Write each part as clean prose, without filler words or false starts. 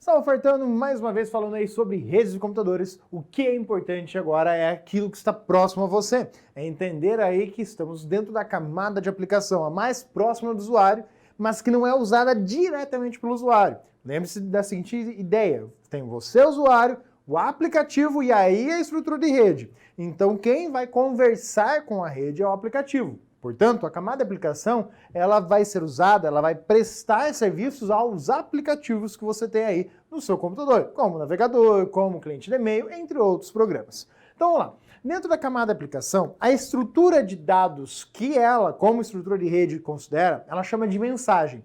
Salve, ofertando mais uma vez falando aí sobre redes de computadores. O que é importante agora é aquilo que está próximo a você. É entender aí que estamos dentro da camada de aplicação, a mais próxima do usuário, mas que não é usada diretamente pelo usuário. Lembre-se da seguinte ideia: tem você, usuário, o aplicativo e aí a estrutura de rede. Então quem vai conversar com a rede é o aplicativo. Portanto, a camada de aplicação, ela vai ser usada, ela vai prestar serviços aos aplicativos que você tem aí no seu computador, como navegador, como cliente de e-mail, entre outros programas. Então, vamos lá. Dentro da camada de aplicação, a estrutura de dados que ela, como estrutura de rede, considera, ela chama de mensagem.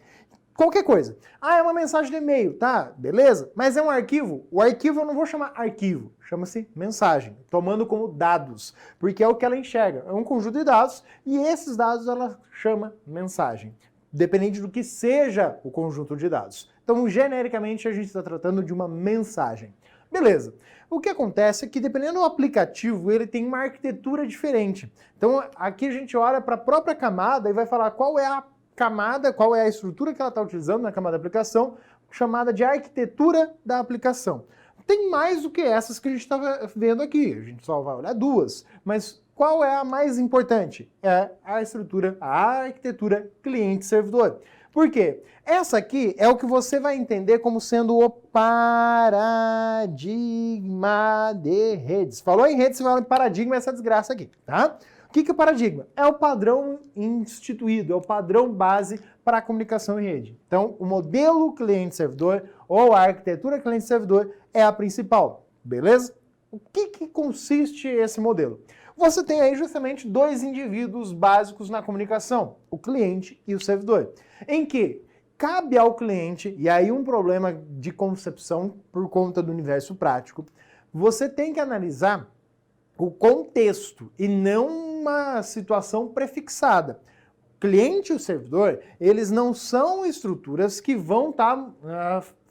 Qualquer coisa. Ah, é uma mensagem de e-mail, tá? Beleza? Mas é um arquivo? O arquivo eu não vou chamar arquivo, chama-se mensagem, tomando como dados, porque é o que ela enxerga. É um conjunto de dados e esses dados ela chama mensagem, dependente do que seja o conjunto de dados. Então, genericamente, a gente está tratando de uma mensagem. Beleza. O que acontece é que, dependendo do aplicativo, ele tem uma arquitetura diferente. Então, aqui a gente olha para a própria camada e vai falar qual é a camada, qual é a estrutura que ela está utilizando na camada da aplicação, chamada de arquitetura da aplicação. Tem mais do que essas que a gente está vendo aqui, a gente só vai olhar duas, mas qual é a mais importante? É a estrutura, a arquitetura cliente-servidor. Por quê? Essa aqui é o que você vai entender como sendo o paradigma de redes. Falou em redes, você fala em paradigma, essa desgraça aqui, tá? O que é o paradigma? É o padrão instituído, é o padrão base para a comunicação em rede. Então, o modelo cliente-servidor ou a arquitetura cliente-servidor é a principal, beleza? O que consiste esse modelo? Você tem aí justamente dois indivíduos básicos na comunicação, o cliente e o servidor, em que cabe ao cliente, e aí um problema de concepção por conta do universo prático, você tem que analisar o contexto e não uma situação prefixada. O cliente e o servidor, eles não são estruturas que vão estar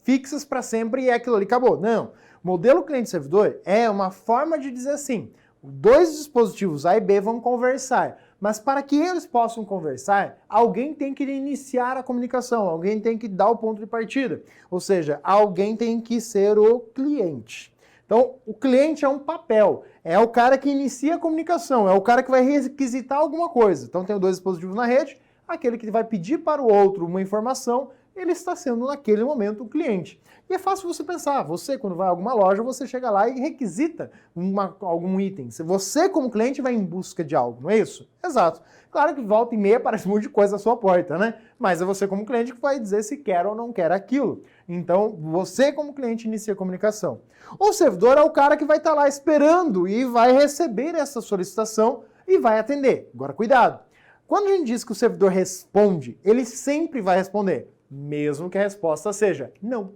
fixas para sempre e aquilo ali acabou. Não. O modelo cliente-servidor é uma forma de dizer assim, dois dispositivos A e B vão conversar, mas para que eles possam conversar, alguém tem que iniciar a comunicação, alguém tem que dar o ponto de partida, ou seja, alguém tem que ser o cliente. Então, o cliente é um papel, é o cara que inicia a comunicação, é o cara que vai requisitar alguma coisa. Então, tem dois dispositivos na rede, aquele que vai pedir para o outro uma informação, ele está sendo naquele momento o cliente. E é fácil você pensar, você quando vai a alguma loja, você chega lá e requisita algum item. Você como cliente vai em busca de algo, não é isso? Exato. Claro que volta e meia aparece um monte de coisa à sua porta, né? Mas é você como cliente que vai dizer se quer ou não quer aquilo. Então, você como cliente inicia a comunicação. O servidor é o cara que vai estar lá esperando e vai receber essa solicitação e vai atender. Agora, cuidado. Quando a gente diz que o servidor responde, ele sempre vai responder, mesmo que a resposta seja não.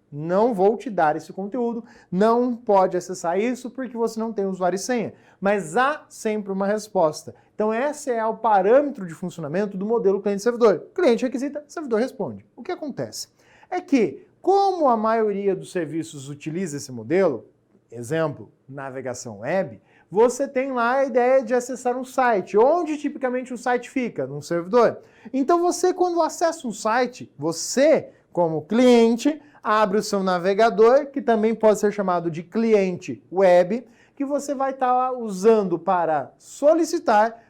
Não vou te dar esse conteúdo, não pode acessar isso porque você não tem usuário e senha. Mas há sempre uma resposta. Então esse é o parâmetro de funcionamento do modelo cliente-servidor. Cliente requisita, servidor responde. O que acontece? É que, como a maioria dos serviços utiliza esse modelo, exemplo, navegação web, você tem lá a ideia de acessar um site. Onde tipicamente o site fica? Num servidor. Então você, quando acessa um site, você, como cliente, abre o seu navegador, que também pode ser chamado de cliente web, que você vai estar usando para solicitar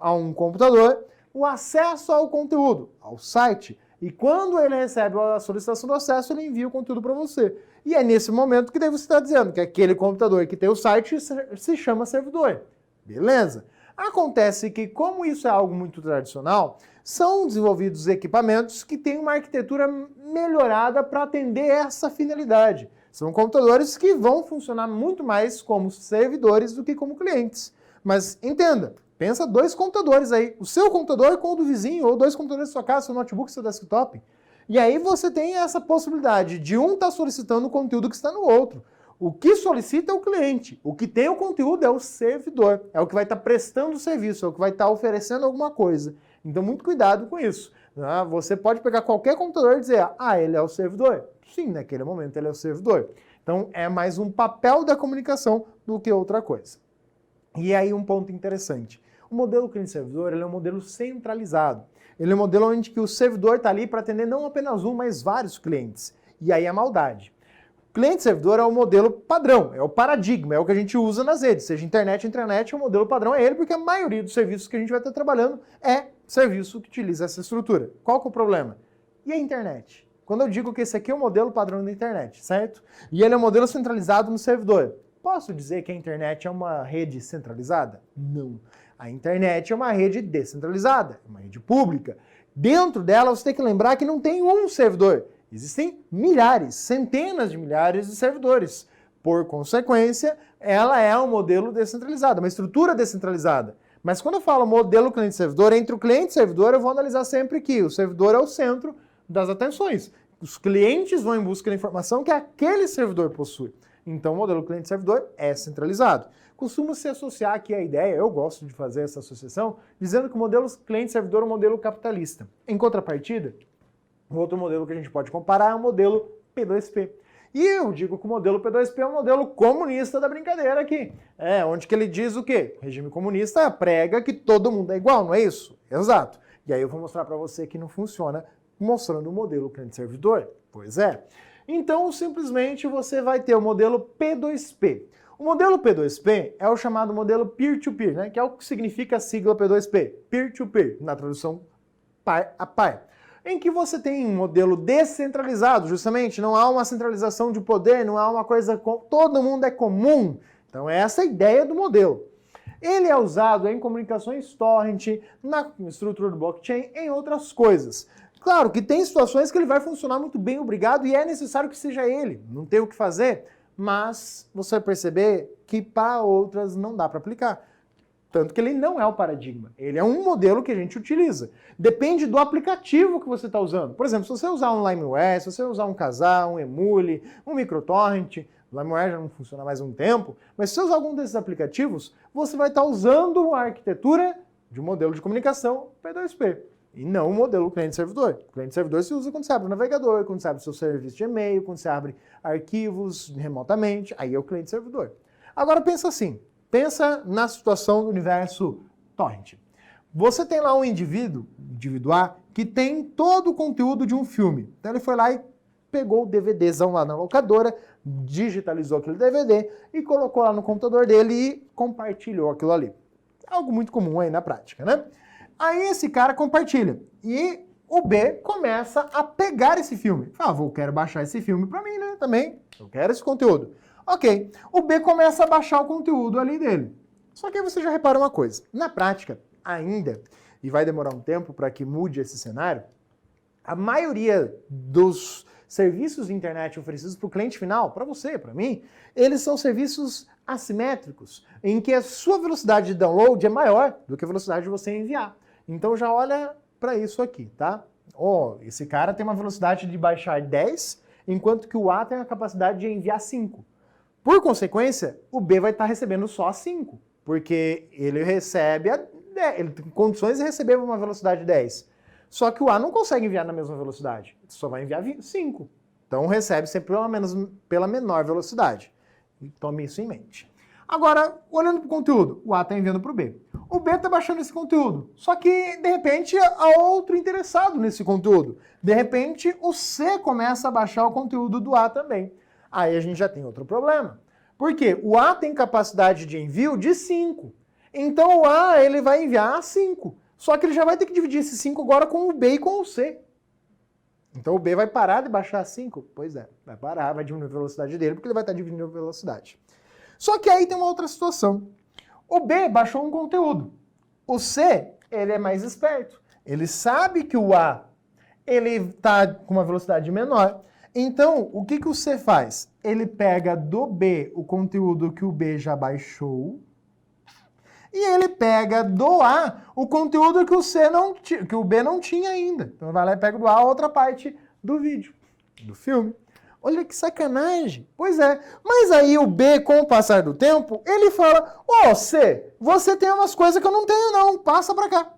a um computador o acesso ao conteúdo, ao site. E quando ele recebe a solicitação do acesso, ele envia o conteúdo para você. E é nesse momento que daí você está dizendo que aquele computador que tem o site se chama servidor. Beleza? Acontece que, como isso é algo muito tradicional, são desenvolvidos equipamentos que têm uma arquitetura melhorada para atender essa finalidade. São computadores que vão funcionar muito mais como servidores do que como clientes. Mas entenda, pensa dois computadores aí, o seu computador com o do vizinho, ou dois computadores da sua casa, seu notebook, seu desktop. E aí você tem essa possibilidade de um estar solicitando o conteúdo que está no outro. O que solicita é o cliente, o que tem o conteúdo é o servidor, é o que vai estar prestando o serviço, é o que vai estar oferecendo alguma coisa. Então, muito cuidado com isso. Você pode pegar qualquer computador e dizer, ele é o servidor. Sim, naquele momento ele é o servidor. Então, é mais um papel da comunicação do que outra coisa. E aí um ponto interessante. O modelo cliente-servidor é um modelo centralizado. Ele é um modelo onde que o servidor está ali para atender não apenas um, mas vários clientes. E aí é maldade. Cliente-servidor é o modelo padrão, é o paradigma, é o que a gente usa nas redes. Seja internet, intranet, o modelo padrão é ele, porque a maioria dos serviços que a gente vai estar trabalhando é serviço que utiliza essa estrutura. Qual que é o problema? E a internet? Quando eu digo que esse aqui é o modelo padrão da internet, certo? E ele é um modelo centralizado no servidor. Posso dizer que a internet é uma rede centralizada? Não. A internet é uma rede descentralizada, é uma rede pública. Dentro dela você tem que lembrar que não tem um servidor. Existem milhares, centenas de milhares de servidores. Por consequência, ela é um modelo descentralizado, uma estrutura descentralizada. Mas quando eu falo modelo cliente-servidor, entre o cliente e o servidor, eu vou analisar sempre que o servidor é o centro das atenções. Os clientes vão em busca da informação que aquele servidor possui. Então, o modelo cliente-servidor é centralizado. Costumo se associar aqui a ideia, eu gosto de fazer essa associação, dizendo que o modelo cliente-servidor é um modelo capitalista. Em contrapartida, o outro modelo que a gente pode comparar é o modelo P2P. E eu digo que o modelo P2P é um modelo comunista da brincadeira aqui. Onde que ele diz o quê? O regime comunista prega que todo mundo é igual, não é isso? Exato. E aí eu vou mostrar para você que não funciona mostrando o modelo cliente-servidor. Pois é. Então, simplesmente, você vai ter o modelo P2P. O modelo P2P é o chamado modelo peer-to-peer, né? Que é o que significa a sigla P2P. Peer-to-peer, na tradução par a par. Em que você tem um modelo descentralizado, justamente, não há uma centralização de poder, não há uma coisa todo mundo é comum. Então, essa é a ideia do modelo. Ele é usado em comunicações torrent, na estrutura do blockchain, em outras coisas. Claro que tem situações que ele vai funcionar muito bem, obrigado, e é necessário que seja ele, não tem o que fazer, mas você vai perceber que para outras não dá para aplicar. Tanto que ele não é o paradigma, ele é um modelo que a gente utiliza. Depende do aplicativo que você está usando. Por exemplo, se você usar um LimeWare, se você usar um Kazaa, um Emule, um MicroTorrent, o LimeWare já não funciona mais há um tempo, mas se você usar algum desses aplicativos, você vai estar usando a arquitetura de um modelo de comunicação P2P. E não o modelo cliente-servidor. Cliente-servidor se usa quando você abre o navegador, quando você abre o seu serviço de e-mail, quando você abre arquivos remotamente, aí é o cliente-servidor. Agora pensa assim, pensa na situação do universo torrent. Você tem lá um indivíduo A, que tem todo o conteúdo de um filme. Então ele foi lá e pegou o DVDzão lá na locadora, digitalizou aquele DVD e colocou lá no computador dele e compartilhou aquilo ali. Algo muito comum aí na prática, né? Aí esse cara compartilha e o B começa a pegar esse filme. Fala, eu quero baixar esse filme pra mim, né? Também, eu quero esse conteúdo. Ok, o B começa a baixar o conteúdo ali dele. Só que aí você já repara uma coisa. Na prática, ainda, e vai demorar um tempo para que mude esse cenário, a maioria dos serviços de internet oferecidos para o cliente final, para você, para mim, eles são serviços assimétricos, em que a sua velocidade de download é maior do que a velocidade de você enviar. Então já olha para isso aqui, tá? Esse cara tem uma velocidade de baixar 10, enquanto que o A tem a capacidade de enviar 5. Por consequência, o B vai estar recebendo só 5, porque ele recebe ele tem condições de receber uma velocidade de 10. Só que o A não consegue enviar na mesma velocidade, só vai enviar 5. Então recebe sempre pela menor velocidade. Tome isso em mente. Agora, olhando para o conteúdo, o A está enviando para o B. O B está baixando esse conteúdo, só que, de repente, há outro interessado nesse conteúdo. De repente, o C começa a baixar o conteúdo do A também. Aí a gente já tem outro problema. Por quê? O A tem capacidade de envio de 5. Então o A ele vai enviar 5. Só que ele já vai ter que dividir esse 5 agora com o B e com o C. Então o B vai parar de baixar 5? Pois é, vai parar, vai diminuir a velocidade dele, porque ele vai estar diminuindo a velocidade. Só que aí tem uma outra situação. O B baixou um conteúdo. O C, ele é mais esperto. Ele sabe que o A ele está com uma velocidade menor. Então, o que o C faz? Ele pega do B o conteúdo que o B já baixou e ele pega do A o conteúdo que o B não tinha ainda. Então vai lá e pega do A a outra parte do vídeo, do filme. Olha que sacanagem. Pois é. Mas aí o B, com o passar do tempo, ele fala, C, você tem umas coisas que eu não tenho não, passa pra cá.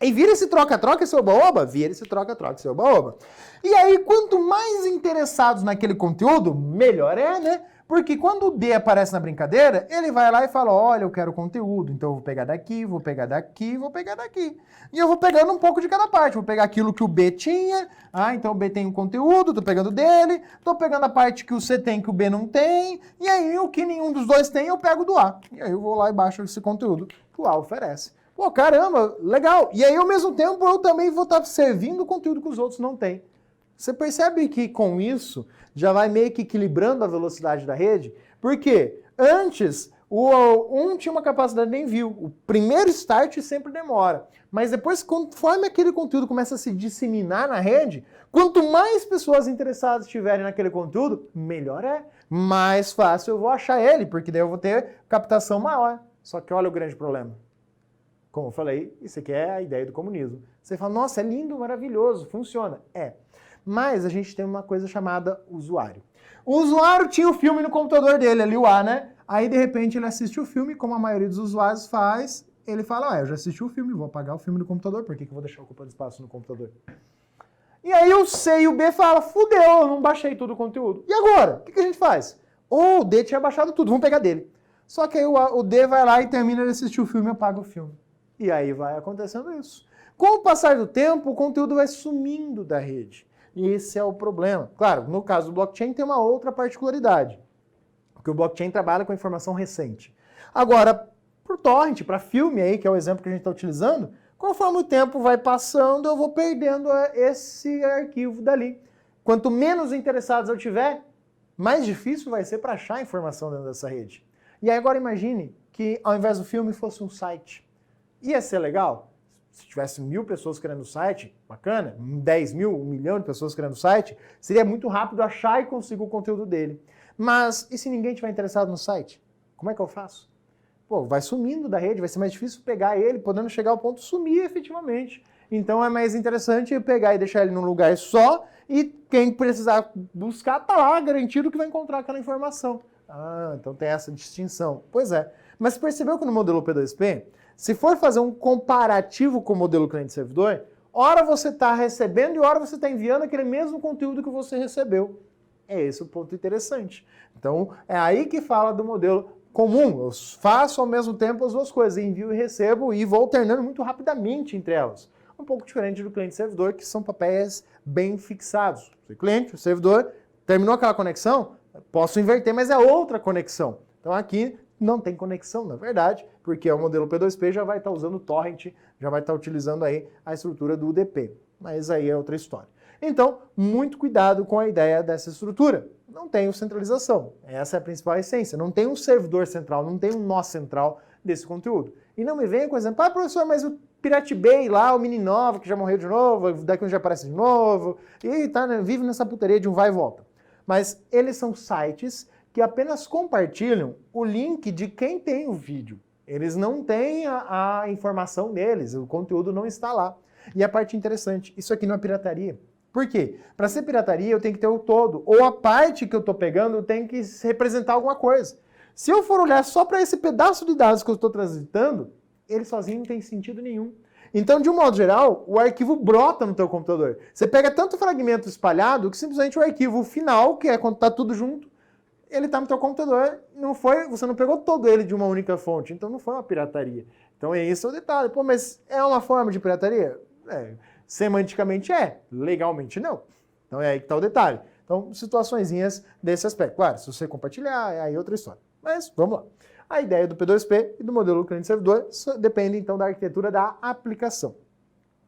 E vira esse troca-troca, seu baoba? Vira esse troca-troca, seu baoba. E aí, quanto mais interessados naquele conteúdo, melhor é, né? Porque quando o D aparece na brincadeira, ele vai lá e fala, olha, eu quero conteúdo, então eu vou pegar daqui, vou pegar daqui, vou pegar daqui. E eu vou pegando um pouco de cada parte, vou pegar aquilo que o B tinha, então o B tem um conteúdo, tô pegando dele, tô pegando a parte que o C tem que o B não tem, e aí o que nenhum dos dois tem eu pego do A. E aí eu vou lá e baixo esse conteúdo que o A oferece. Pô, caramba, legal. E aí ao mesmo tempo eu também vou estar servindo o conteúdo que os outros não têm. Você percebe que com isso já vai meio que equilibrando a velocidade da rede? Porque antes um tinha uma capacidade de envio. O primeiro start sempre demora. Mas depois, conforme aquele conteúdo começa a se disseminar na rede, quanto mais pessoas interessadas estiverem naquele conteúdo, melhor é. Mais fácil eu vou achar ele, porque daí eu vou ter captação maior. Só que olha o grande problema. Como eu falei, isso aqui é a ideia do comunismo. Você fala, nossa, é lindo, maravilhoso, funciona. É. Mas a gente tem uma coisa chamada usuário. O usuário tinha o filme no computador dele, ali o A, né? Aí, de repente, ele assiste o filme, como a maioria dos usuários faz, ele fala, eu já assisti o filme, vou apagar o filme no computador, por que eu vou deixar ocupando espaço no computador? E aí o C e o B falam, fudeu, eu não baixei todo o conteúdo. E agora? O que a gente faz? O D tinha baixado tudo, vamos pegar dele. Só que aí o D vai lá e termina de assistir o filme e apaga o filme. E aí vai acontecendo isso. Com o passar do tempo, o conteúdo vai sumindo da rede. E esse é o problema. Claro, no caso do blockchain tem uma outra particularidade. Porque o blockchain trabalha com informação recente. Agora, para o torrent, para filme aí, que é o exemplo que a gente está utilizando, conforme o tempo vai passando, eu vou perdendo esse arquivo dali. Quanto menos interessados eu tiver, mais difícil vai ser para achar informação dentro dessa rede. E aí agora imagine que ao invés do filme fosse um site. Ia ser legal? Se tivesse 1.000 pessoas querendo o site, bacana, 10 mil, 1 milhão de pessoas querendo o site, seria muito rápido achar e conseguir o conteúdo dele. Mas e se ninguém estiver interessado no site? Como é que eu faço? Pô, vai sumindo da rede, vai ser mais difícil pegar ele, podendo chegar ao ponto de sumir efetivamente. Então é mais interessante pegar e deixar ele num lugar só e quem precisar buscar tá lá, garantido que vai encontrar aquela informação. Então tem essa distinção. Pois é. Mas você percebeu que no modelo P2P, se for fazer um comparativo com o modelo cliente-servidor, ora você está recebendo e ora você está enviando aquele mesmo conteúdo que você recebeu. É esse o ponto interessante. Então, é aí que fala do modelo comum. Eu faço ao mesmo tempo as duas coisas, envio e recebo, e vou alternando muito rapidamente entre elas. Um pouco diferente do cliente-servidor, que são papéis bem fixados. O cliente, o servidor, terminou aquela conexão, posso inverter, mas é outra conexão. Então aqui não tem conexão, na verdade, porque o modelo P2P já vai estar usando o torrent, já vai estar utilizando aí a estrutura do UDP. Mas aí é outra história. Então, muito cuidado com a ideia dessa estrutura. Não tem centralização. Essa é a principal essência. Não tem um servidor central, não tem um nó central desse conteúdo. E não me venha com exemplo, professor, mas eu piratibei lá o Mininova, que já morreu de novo, daqui um dia aparece de novo, e tá, né, vive nessa putaria de um vai e volta. Mas eles são sites que apenas compartilham o link de quem tem o vídeo. Eles não têm a informação deles, o conteúdo não está lá. E a parte interessante, isso aqui não é pirataria. Por quê? Para ser pirataria eu tenho que ter o todo, ou a parte que eu estou pegando tem que representar alguma coisa. Se eu for olhar só para esse pedaço de dados que eu estou transitando, ele sozinho não tem sentido nenhum. Então, de um modo geral, o arquivo brota no teu computador. Você pega tanto fragmento espalhado que simplesmente o arquivo final, que é quando está tudo junto, ele está no teu computador, você não pegou todo ele de uma única fonte, então não foi uma pirataria. Então esse é o detalhe. Pô, mas é uma forma de pirataria? Semanticamente legalmente não. Então é aí que está o detalhe. Então, situaçõezinhas desse aspecto. Claro, se você compartilhar, é aí outra história. Mas, vamos lá. A ideia do P2P e do modelo cliente-servidor depende, então, da arquitetura da aplicação.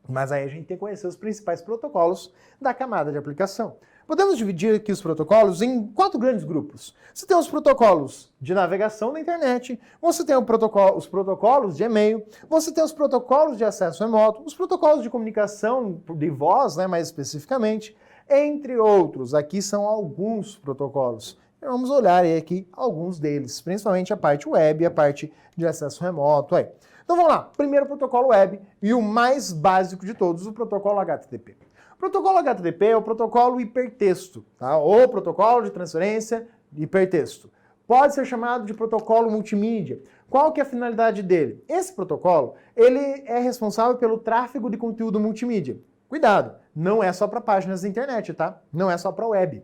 Mas aí a gente tem que conhecer os principais protocolos da camada de aplicação. Podemos dividir aqui os protocolos em 4 grandes grupos. Você tem os protocolos de navegação na internet, você tem os protocolos de e-mail, você tem os protocolos de acesso remoto, os protocolos de comunicação de voz, né, mais especificamente, entre outros. Aqui são alguns protocolos. Vamos olhar aí aqui alguns deles, principalmente a parte web e a parte de acesso remoto. Aí. Então vamos lá, primeiro protocolo web e o mais básico de todos, o protocolo HTTP. O protocolo HTTP é o protocolo hipertexto, tá? Ou protocolo de transferência de hipertexto. Pode ser chamado de protocolo multimídia. Qual que é a finalidade dele? Esse protocolo, ele é responsável pelo tráfego de conteúdo multimídia. Cuidado, não é só para páginas da internet, tá? Não é só para web.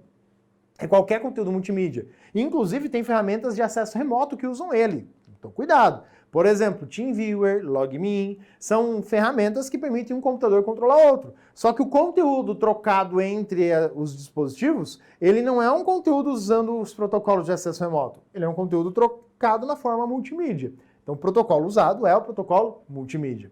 É qualquer conteúdo multimídia. Inclusive tem ferramentas de acesso remoto que usam ele. Então cuidado. Por exemplo, TeamViewer, LogMeIn, são ferramentas que permitem um computador controlar outro. Só que o conteúdo trocado entre os dispositivos, ele não é um conteúdo usando os protocolos de acesso remoto. Ele é um conteúdo trocado na forma multimídia. Então o protocolo usado é o protocolo multimídia.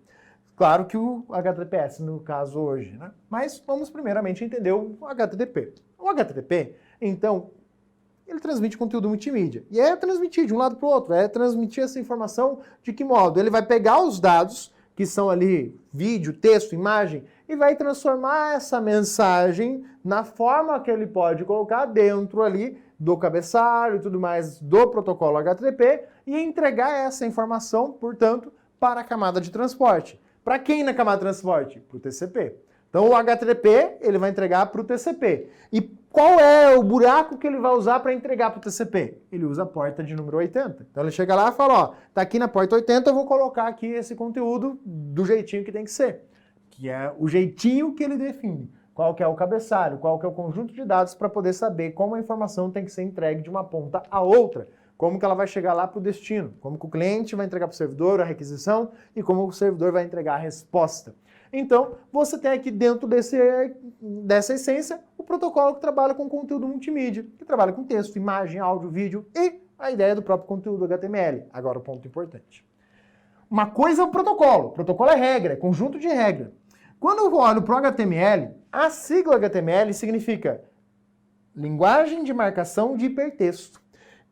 Claro que o HTTPS no caso hoje, né? Mas vamos primeiramente entender o HTTP. O HTTP, então, ele transmite conteúdo multimídia. E é transmitir de um lado para o outro, é transmitir essa informação de que modo? Ele vai pegar os dados, que são ali vídeo, texto, imagem, e vai transformar essa mensagem na forma que ele pode colocar dentro ali do cabeçalho e tudo mais do protocolo HTTP e entregar essa informação, portanto, para a camada de transporte. Para quem na camada de transporte? Para o TCP. Então o HTTP ele vai entregar para o TCP. E qual é o buraco que ele vai usar para entregar para o TCP? Ele usa a porta de número 80. Então ele chega lá e fala, ó, tá aqui na porta 80, eu vou colocar aqui esse conteúdo do jeitinho que tem que ser. Que é o jeitinho que ele define. Qual que é o cabeçalho, qual que é o conjunto de dados para poder saber como a informação tem que ser entregue de uma ponta a outra. Como que ela vai chegar lá para o destino. Como que o cliente vai entregar para o servidor a requisição e como o servidor vai entregar a resposta. Então, você tem aqui dentro dessa essência o protocolo que trabalha com conteúdo multimídia, que trabalha com texto, imagem, áudio, vídeo e a ideia do próprio conteúdo HTML. Agora o ponto importante. Uma coisa é o protocolo. O protocolo é regra, é conjunto de regra. Quando eu olho para o HTML, a sigla HTML significa Linguagem de Marcação de Hipertexto.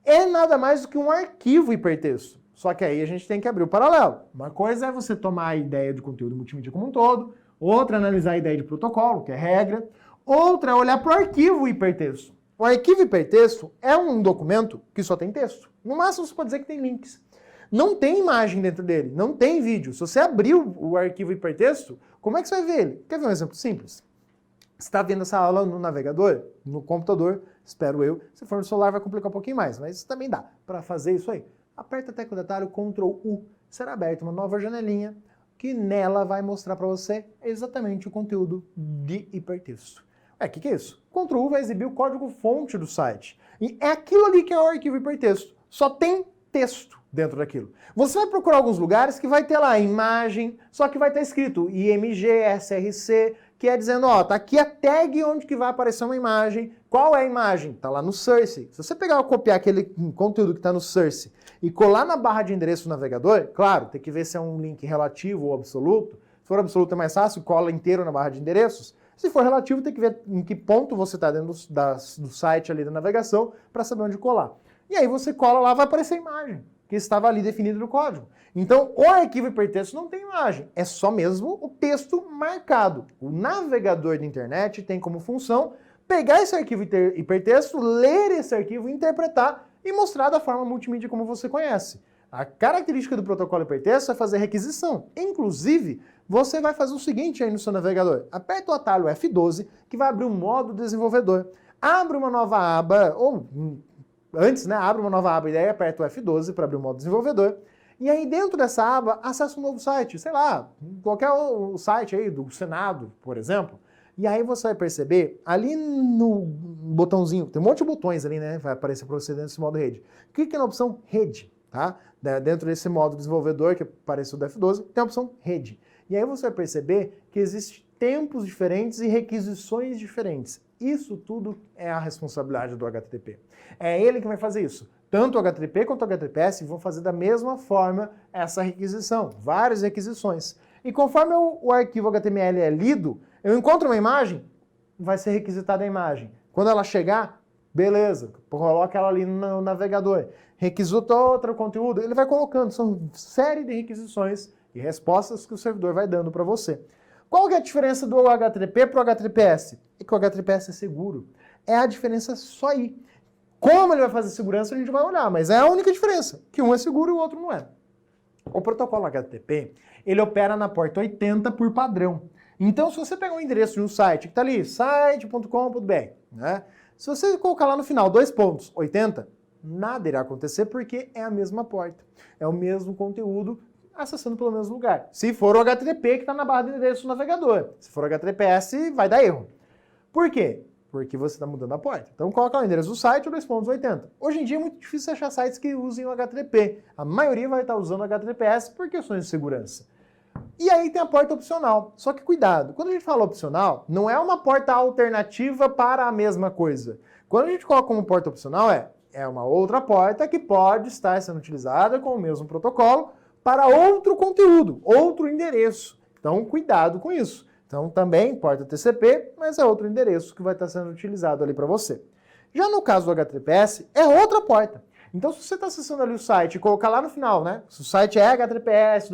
É nada mais do que um arquivo hipertexto. Só que aí a gente tem que abrir o paralelo. Uma coisa é você tomar a ideia de conteúdo multimídia como um todo, outra é analisar a ideia de protocolo, que é regra, outra é olhar para o arquivo hipertexto. O arquivo hipertexto é um documento que só tem texto. No máximo você pode dizer que tem links. Não tem imagem dentro dele, não tem vídeo. Se você abrir o arquivo hipertexto, como é que você vai ver ele? Quer ver um exemplo simples? Você está vendo essa aula no navegador, no computador, espero eu. Se for no celular vai complicar um pouquinho mais, mas também dá para fazer isso aí. Aperta a tecla de atalho Ctrl U, será aberta uma nova janelinha que nela vai mostrar para você exatamente o conteúdo de hipertexto. O que é isso? Ctrl U vai exibir o código-fonte do site. E é aquilo ali que é o arquivo hipertexto. Só tem texto dentro daquilo. Você vai procurar alguns lugares que vai ter lá imagem, só que vai estar escrito IMG, SRC, que é dizendo, ó, tá aqui a tag onde que vai aparecer uma imagem. Qual é a imagem? Tá lá no source. Se você pegar e copiar aquele conteúdo que está no source e colar na barra de endereço do navegador, claro, tem que ver se é um link relativo ou absoluto. Se for absoluto é mais fácil, cola inteiro na barra de endereços. Se for relativo, tem que ver em que ponto você está dentro do site ali da navegação para saber onde colar. E aí você cola lá, vai aparecer a imagem que estava ali definida no código. Então, o arquivo hipertexto não tem imagem, é só mesmo o texto marcado. O navegador da internet tem como função pegar esse arquivo hipertexto, ler esse arquivo, interpretar e mostrar da forma multimídia como você conhece. A característica do protocolo hipertexto é fazer requisição. Inclusive, você vai fazer o seguinte aí no seu navegador. Aperta o atalho F12, que vai abrir um modo desenvolvedor. Abre uma nova aba, ou antes, né, abre uma nova aba e aí aperta o F12 para abrir o modo desenvolvedor. E aí dentro dessa aba, acessa um novo site, sei lá, qualquer site aí do Senado, por exemplo. E aí você vai perceber, ali no botãozinho, tem um monte de botões ali, né, vai aparecer para você dentro desse modo rede. Clique na opção rede, tá? Dentro desse modo desenvolvedor que apareceu do F12, tem a opção rede. E aí você vai perceber que existem tempos diferentes e requisições diferentes. Isso tudo é a responsabilidade do HTTP. É ele que vai fazer isso. Tanto o HTTP quanto o HTTPS vão fazer da mesma forma essa requisição, várias requisições. E conforme o arquivo HTML é lido, eu encontro uma imagem, vai ser requisitada a imagem. Quando ela chegar, beleza, coloca ela ali no navegador. Requisita outro conteúdo, ele vai colocando, são série de requisições e respostas que o servidor vai dando para você. Qual que é a diferença do HTTP para o HTTPS? É que o HTTPS é seguro. É a diferença só aí. Como ele vai fazer segurança, a gente vai olhar, mas é a única diferença, que um é seguro e o outro não é. O protocolo HTTP, ele opera na porta 80 por padrão. Então, se você pegar o endereço de um site, que está ali, site.com.br, né? Se você colocar lá no final, 80, nada irá acontecer porque é a mesma porta. É o mesmo conteúdo acessando pelo mesmo lugar. Se for o HTTP que está na barra de endereço do navegador. Se for o HTTPS, vai dar erro. Por quê? porque você está mudando a porta. Então coloca o endereço do site, 2.80. Hoje em dia é muito difícil achar sites que usem o HTTP. A maioria vai estar usando o HTTPS por questões de segurança. E aí tem a porta opcional. Só que cuidado, quando a gente fala opcional, não é uma porta alternativa para a mesma coisa. Quando a gente coloca como porta opcional, é uma outra porta que pode estar sendo utilizada com o mesmo protocolo para outro conteúdo, outro endereço. Então cuidado com isso. Então também porta TCP, mas é outro endereço que vai estar sendo utilizado ali para você. Já no caso do HTTPS, é outra porta. Então, se você está acessando ali o site e colocar lá no final, né? Se o site é HTTPS,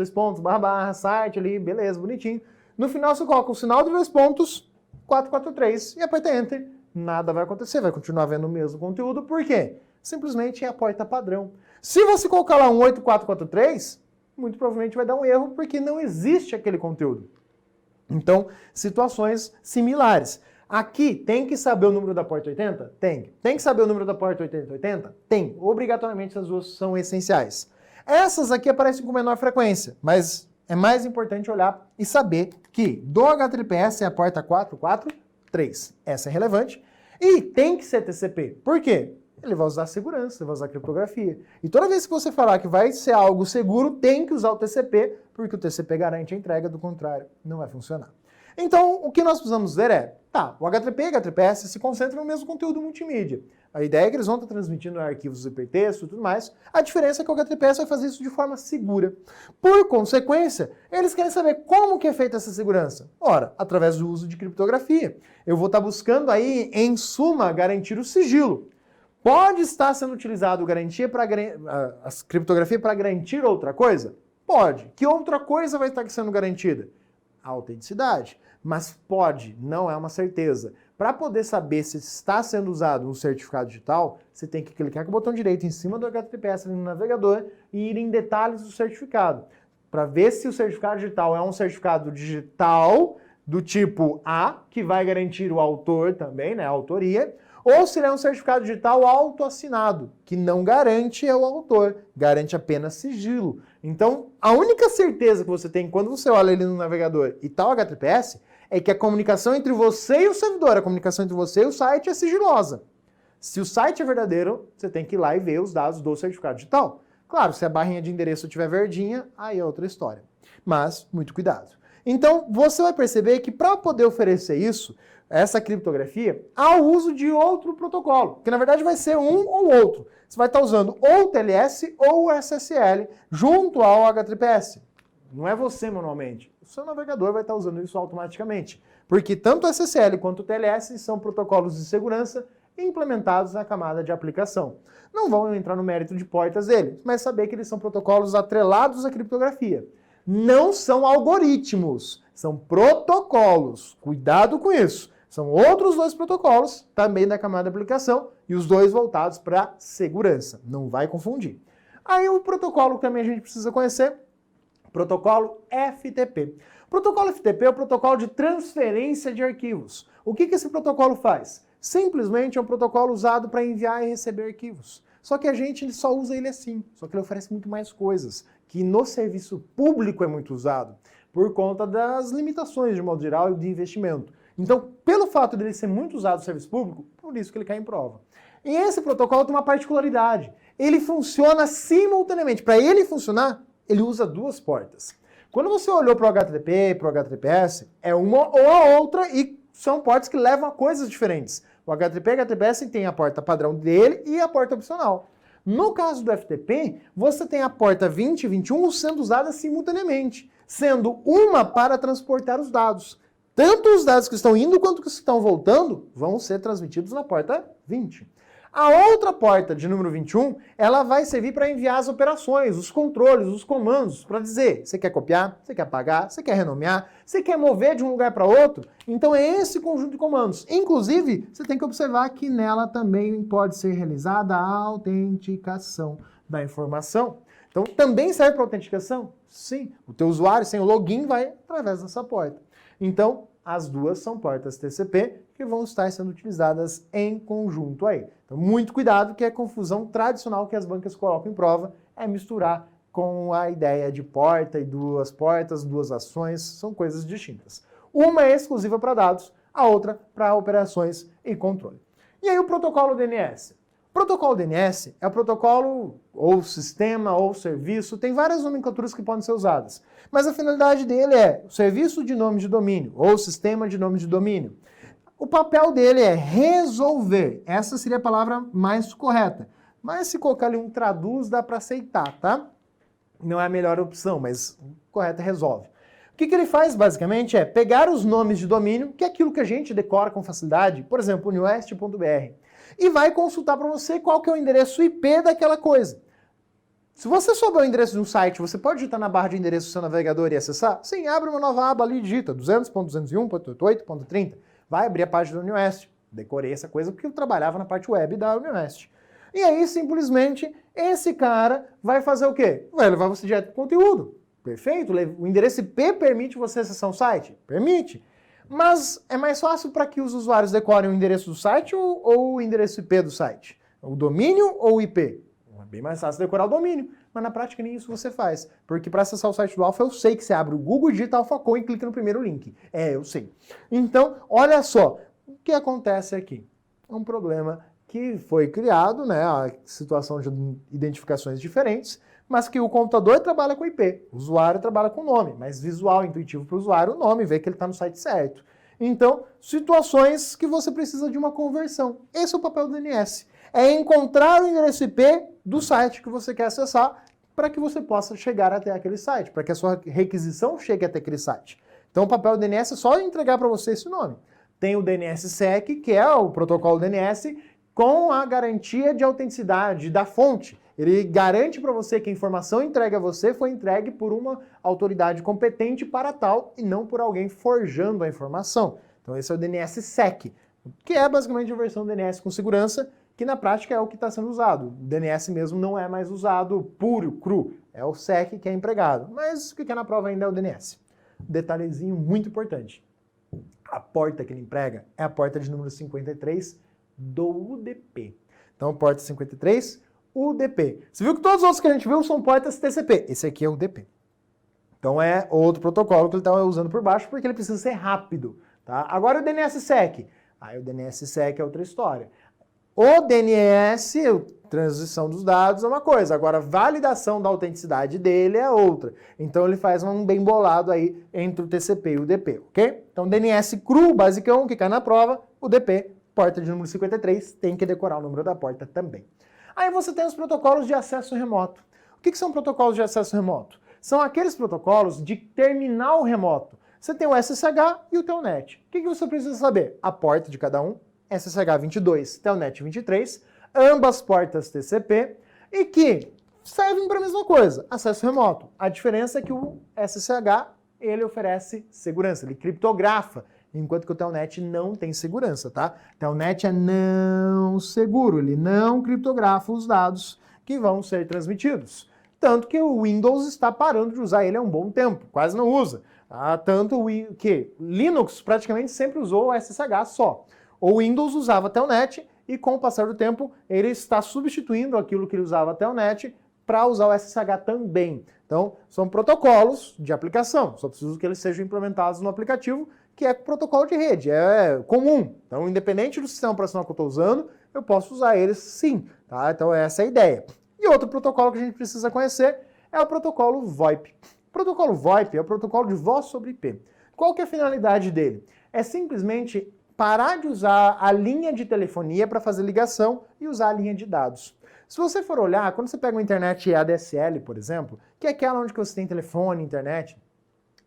site ali, beleza, bonitinho. No final você coloca o sinal de 443 e aperta Enter. Nada vai acontecer, vai continuar vendo o mesmo conteúdo. Por quê? Simplesmente é a porta padrão. Se você colocar lá um 8443, muito provavelmente vai dar um erro porque não existe aquele conteúdo. Então, situações similares. Aqui, tem que saber o número da porta 80? Tem. Tem que saber o número da porta 8080? Tem. Obrigatoriamente, essas duas são essenciais. Essas aqui aparecem com menor frequência, mas é mais importante olhar e saber que do HTTPS é a porta 443. Essa é relevante. E tem que ser TCP. Por quê? Ele vai usar segurança, ele vai usar criptografia. E toda vez que você falar que vai ser algo seguro, tem que usar o TCP, porque o TCP garante a entrega, do contrário, não vai funcionar. Então, o que nós precisamos ver é, o HTTP e HTTPS se concentram no mesmo conteúdo multimídia. A ideia é que eles vão estar transmitindo arquivos hipertexto e tudo mais. A diferença é que o HTTPS vai fazer isso de forma segura. Por consequência, eles querem saber como que é feita essa segurança. Ora, através do uso de criptografia. Eu vou estar buscando aí, em suma, garantir o sigilo. Pode estar sendo utilizado a criptografia para garantir outra coisa? Pode. Que outra coisa vai estar sendo garantida? A autenticidade. Mas pode, não é uma certeza. Para poder saber se está sendo usado um certificado digital, você tem que clicar com o botão direito em cima do HTTPS ali no navegador e ir em detalhes do certificado. Para ver se o certificado digital é um certificado digital do tipo A, que vai garantir o autor também, né, a autoria, ou se ele é um certificado digital autoassinado, que não garante o autor, garante apenas sigilo. Então, a única certeza que você tem quando você olha ali no navegador e tal HTTPS é que a comunicação entre você e o servidor, a comunicação entre você e o site é sigilosa. Se o site é verdadeiro, você tem que ir lá e ver os dados do certificado digital. Claro, se a barrinha de endereço estiver verdinha, aí é outra história. Mas, muito cuidado. Então, você vai perceber que para poder oferecer isso, essa criptografia, há o uso de outro protocolo, que na verdade vai ser um ou outro. Você vai estar usando ou o TLS ou o SSL junto ao HTTPS. Não é você manualmente. O seu navegador vai estar usando isso automaticamente. Porque tanto o SSL quanto o TLS são protocolos de segurança implementados na camada de aplicação. Não vão entrar no mérito de portas dele, mas saber que eles são protocolos atrelados à criptografia. Não são algoritmos, são protocolos. Cuidado com isso. São outros dois protocolos, também da camada de aplicação, e os dois voltados para segurança. Não vai confundir. Aí o protocolo que também a gente precisa conhecer, protocolo FTP. O protocolo FTP é o protocolo de transferência de arquivos. O que esse protocolo faz? Simplesmente é um protocolo usado para enviar e receber arquivos. Só que a gente só usa ele assim, só que ele oferece muito mais coisas, que no serviço público é muito usado, por conta das limitações de modo geral e de investimento. Então, pelo fato dele ser muito usado no serviço público, por isso que ele cai em prova. E esse protocolo tem uma particularidade. Ele funciona simultaneamente. Para ele funcionar, ele usa duas portas. Quando você olhou para o HTTP, para o HTTPS, é uma ou a outra e são portas que levam a coisas diferentes. O HTTP e o HTTPS tem a porta padrão dele e a porta opcional. No caso do FTP, você tem a porta 20 e 21 sendo usadas simultaneamente, sendo uma para transportar os dados. Tanto os dados que estão indo quanto os que estão voltando vão ser transmitidos na porta 20. A outra porta, de número 21, ela vai servir para enviar as operações, os controles, os comandos, para dizer, você quer copiar, você quer apagar, você quer renomear, você quer mover de um lugar para outro. Então é esse conjunto de comandos. Inclusive, você tem que observar que nela também pode ser realizada a autenticação da informação. Então também serve para autenticação? Sim. O teu usuário sem o login vai através dessa porta. Então, as duas são portas TCP que vão estar sendo utilizadas em conjunto aí. Então, muito cuidado, que a confusão tradicional que as bancas colocam em prova é misturar com a ideia de porta e duas portas, duas ações, são coisas distintas. Uma é exclusiva para dados, a outra para operações e controle. E aí o protocolo DNS? O protocolo DNS é o protocolo ou sistema ou serviço, tem várias nomenclaturas que podem ser usadas, mas a finalidade dele é o serviço de nome de domínio ou sistema de nome de domínio. O papel dele é resolver, essa seria a palavra mais correta, mas se colocar ali um traduz dá para aceitar, tá? Não é a melhor opção, mas o correto é resolve. O que ele faz basicamente é pegar os nomes de domínio, que é aquilo que a gente decora com facilidade, por exemplo, uniwest.br, e vai consultar para você qual que é o endereço IP daquela coisa. Se você souber o endereço de um site, você pode digitar na barra de endereço do seu navegador e acessar? Sim, abre uma nova aba ali e digita 200.201.88.30. Vai abrir a página da UniWest. Decorei essa coisa porque eu trabalhava na parte web da UniWest. E aí, simplesmente, esse cara vai fazer o quê? Vai levar você direto para o conteúdo. Perfeito? O endereço IP permite você acessar um site? Permite. Mas é mais fácil para que os usuários decorem o endereço do site ou o endereço IP do site? O domínio ou o IP? É bem mais fácil decorar o domínio, mas na prática nem isso você faz. Porque para acessar o site do Alpha, eu sei que você abre o Google, digita AlphaCon e clica no primeiro link. Eu sei. Então, olha só, o que acontece aqui? É um problema que foi criado, né, a situação de identificações diferentes, mas que o computador trabalha com IP, o usuário trabalha com nome, mas visual, intuitivo para o usuário, o nome, vê que ele está no site certo. Então, situações que você precisa de uma conversão. Esse é o papel do DNS. É encontrar o endereço IP do site que você quer acessar para que você possa chegar até aquele site, para que a sua requisição chegue até aquele site. Então, o papel do DNS é só entregar para você esse nome. Tem o DNSSEC, que é o protocolo DNS, com a garantia de autenticidade da fonte. Ele garante para você que a informação entregue a você foi entregue por uma autoridade competente para tal e não por alguém forjando a informação. Então esse é o DNSSEC, que é basicamente a versão do DNS com segurança, que na prática é o que está sendo usado. O DNS mesmo não é mais usado puro, cru, é o SEC que é empregado. Mas o que é na prova ainda é o DNS. Detalhezinho muito importante. A porta que ele emprega é a porta de número 53 do UDP. Então, porta 53, UDP. Você viu que todos os outros que a gente viu são portas TCP. Esse aqui é o UDP. Então, é outro protocolo que ele está usando por baixo porque ele precisa ser rápido. Tá? Agora, o DNSSEC. Aí, o DNSSEC é outra história. O DNS, transição dos dados, é uma coisa. Agora, validação da autenticidade dele é outra. Então, ele faz um bem bolado aí entre o TCP e o UDP, ok? Então, DNS cru, basicão, que cai na prova, UDP, porta de número 53, tem que decorar o número da porta também. Aí você tem os protocolos de acesso remoto. O que são protocolos de acesso remoto? São aqueles protocolos de terminal remoto. Você tem o SSH e o Telnet. O que você precisa saber? A porta de cada um, SSH 22, Telnet 23, ambas portas TCP, e que servem para a mesma coisa, acesso remoto. A diferença é que o SSH, ele oferece segurança, ele criptografa, enquanto que o Telnet não tem segurança, tá? Telnet é não seguro, ele não criptografa os dados que vão ser transmitidos. Tanto que o Windows está parando de usar ele há um bom tempo, quase não usa. Tanto que Linux praticamente sempre usou o SSH só. O Windows usava Telnet e com o passar do tempo ele está substituindo aquilo que ele usava Telnet para usar o SSH também. Então, são protocolos de aplicação, só preciso que eles sejam implementados no aplicativo, que é protocolo de rede, é comum. Então, independente do sistema operacional que eu estou usando, eu posso usar eles sim. Tá? Então, essa é a ideia. E outro protocolo que a gente precisa conhecer é o protocolo VoIP. O protocolo VoIP é o protocolo de voz sobre IP. Qual que é a finalidade dele? É simplesmente parar de usar a linha de telefonia para fazer ligação e usar a linha de dados. Se você for olhar, quando você pega uma internet ADSL, por exemplo, que é aquela onde você tem telefone, internet,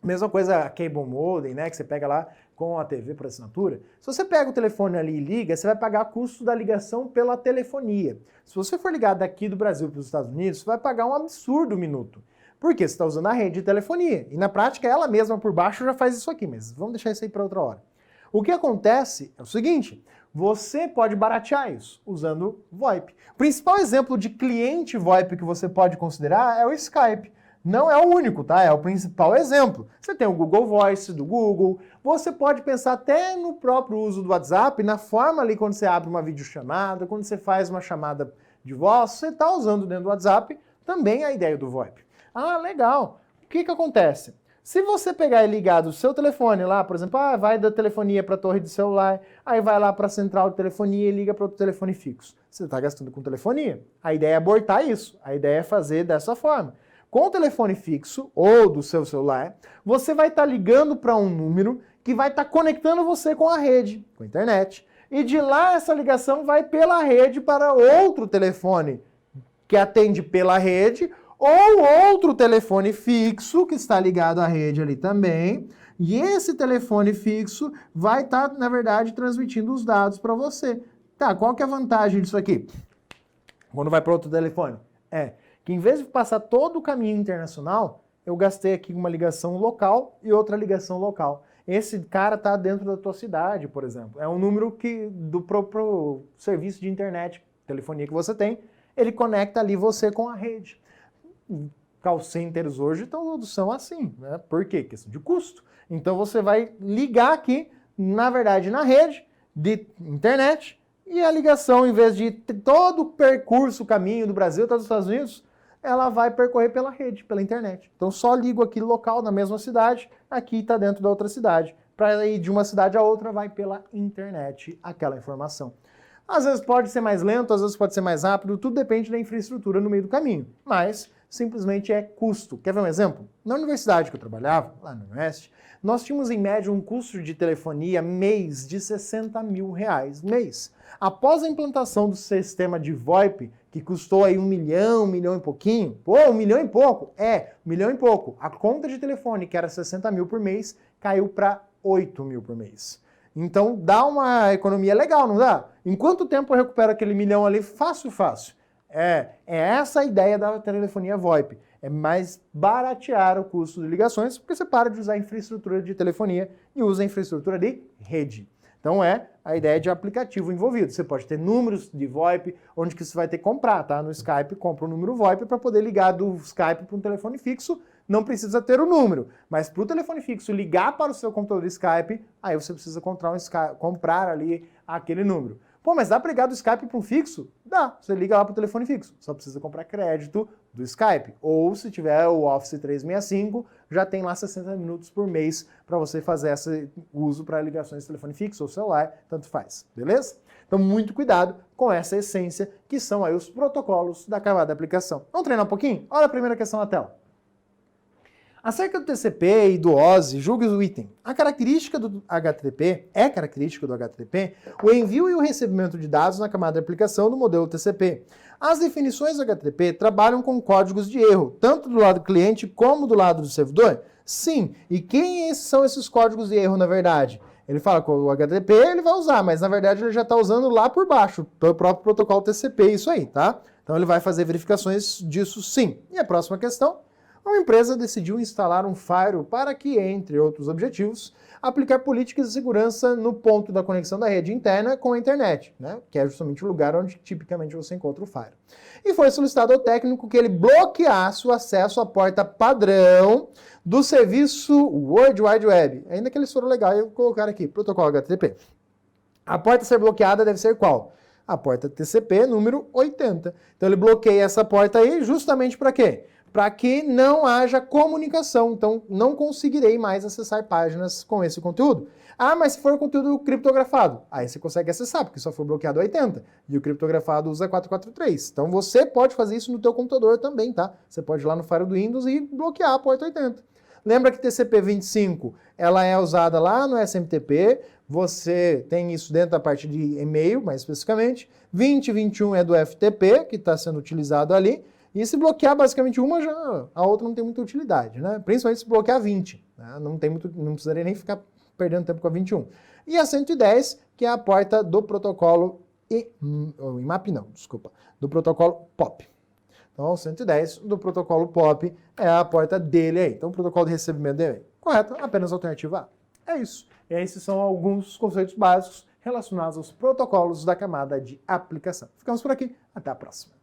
mesma coisa a cable modem, né, que você pega lá com a TV por assinatura. Se você pega o telefone ali e liga, você vai pagar custo da ligação pela telefonia. Se você for ligar daqui do Brasil para os Estados Unidos, você vai pagar um absurdo minuto. Por quê? Você está usando a rede de telefonia. E na prática, ela mesma por baixo já faz isso aqui, mas vamos deixar isso aí para outra hora. O que acontece é o seguinte, você pode baratear isso usando VoIP. O principal exemplo de cliente VoIP que você pode considerar é o Skype. Não é o único, tá? É o principal exemplo. Você tem o Google Voice do Google, você pode pensar até no próprio uso do WhatsApp, na forma ali quando você abre uma videochamada, quando você faz uma chamada de voz, você está usando dentro do WhatsApp também a ideia do VoIP. Ah, legal. O que acontece? Se você pegar e ligar do seu telefone lá, por exemplo, vai da telefonia para a torre de celular, aí vai lá para a central de telefonia e liga para outro telefone fixo. Você está gastando com telefonia. A ideia é abortar isso. A ideia é fazer dessa forma. Com o telefone fixo ou do seu celular, você vai estar ligando para um número que vai estar conectando você com a rede, com a internet. E de lá essa ligação vai pela rede para outro telefone que atende pela rede, ou outro telefone fixo que está ligado à rede ali também. E esse telefone fixo vai estar, na verdade, transmitindo os dados para você. Tá, qual que é a vantagem disso aqui? Quando vai para outro telefone? Que em vez de passar todo o caminho internacional, eu gastei aqui uma ligação local e outra ligação local. Esse cara está dentro da tua cidade, por exemplo. É um número do próprio serviço de internet, telefonia que você tem, ele conecta ali você com a rede. Call centers hoje todos são assim, né? Por quê? Questão de custo. Então você vai ligar aqui, na verdade, na rede de internet, e a ligação, em vez de todo o percurso, o caminho do Brasil até os Estados Unidos, ela vai percorrer pela rede, pela internet. Então só ligo aqui local, na mesma cidade, aqui está dentro da outra cidade. Para ir de uma cidade a outra, vai pela internet aquela informação. Às vezes pode ser mais lento, às vezes pode ser mais rápido, tudo depende da infraestrutura no meio do caminho. Mas simplesmente é custo. Quer ver um exemplo? Na universidade que eu trabalhava, lá no Oeste, nós tínhamos em média um custo de telefonia mês de R$60 mil mês. Após a implantação do sistema de VoIP, que custou aí 1 milhão e pouquinho, 1 milhão e pouco, 1 milhão e pouco. A conta de telefone, que era 60 mil por mês, caiu para 8 mil por mês. Então dá uma economia legal, não dá? Em quanto tempo eu recupero aquele milhão ali? Fácil. É essa a ideia da telefonia VoIP. É mais baratear o custo de ligações, porque você para de usar a infraestrutura de telefonia e usa a infraestrutura de rede. Então é a ideia de aplicativo envolvido. Você pode ter números de VoIP, onde que você vai ter que comprar, tá? No Skype, compra um número VoIP para poder ligar do Skype para um telefone fixo. Não precisa ter o número, mas para o telefone fixo ligar para o seu computador Skype, aí você precisa comprar ali aquele número. Pô, mas dá para ligar do Skype para um fixo? Dá, você liga lá para o telefone fixo. Só precisa comprar crédito do Skype. Ou se tiver o Office 365, já tem lá 60 minutos por mês para você fazer esse uso para ligações de telefone fixo ou celular, tanto faz, beleza? Então muito cuidado com essa essência que são aí os protocolos da camada da aplicação. Vamos treinar um pouquinho? Olha a primeira questão na tela. Acerca do TCP e do OSI, julgue o item. A característica do HTTP, o envio e o recebimento de dados na camada de aplicação do modelo TCP. As definições do HTTP trabalham com códigos de erro, tanto do lado do cliente como do lado do servidor? Sim. E quem são esses códigos de erro, na verdade? Ele fala que o HTTP ele vai usar, mas na verdade ele já está usando lá por baixo, pelo próprio protocolo TCP, isso aí, tá? Então ele vai fazer verificações disso sim. E a próxima questão? Uma empresa decidiu instalar um firewall para que, entre outros objetivos, aplicar políticas de segurança no ponto da conexão da rede interna com a internet, né? Que é justamente o lugar onde tipicamente você encontra o firewall. E foi solicitado ao técnico que ele bloqueasse o acesso à porta padrão do serviço World Wide Web. Ainda que eles foram legais, eu vou colocar aqui, protocolo HTTP. A porta a ser bloqueada deve ser qual? A porta TCP número 80. Então ele bloqueia essa porta aí justamente para quê? Para que não haja comunicação, então não conseguirei mais acessar páginas com esse conteúdo. Ah, mas se for conteúdo criptografado, aí você consegue acessar, porque só foi bloqueado 80, e o criptografado usa 443. Então você pode fazer isso no teu computador também, tá? Você pode ir lá no firewall do Windows e bloquear a porta 80. Lembra que TCP/25, ela é usada lá no SMTP, você tem isso dentro da parte de e-mail, mais especificamente. 20/21 é do FTP, que está sendo utilizado ali. E se bloquear basicamente uma, a outra não tem muita utilidade, né? Principalmente se bloquear 20. Né? Não precisaria nem ficar perdendo tempo com a 21. E a 110, que é a porta do protocolo IMAP não, desculpa, do protocolo POP. Então, 110 do protocolo POP é a porta dele aí. Então, o protocolo de recebimento dele aí. Correto? Apenas a alternativa A. É isso. E esses são alguns conceitos básicos relacionados aos protocolos da camada de aplicação. Ficamos por aqui. Até a próxima.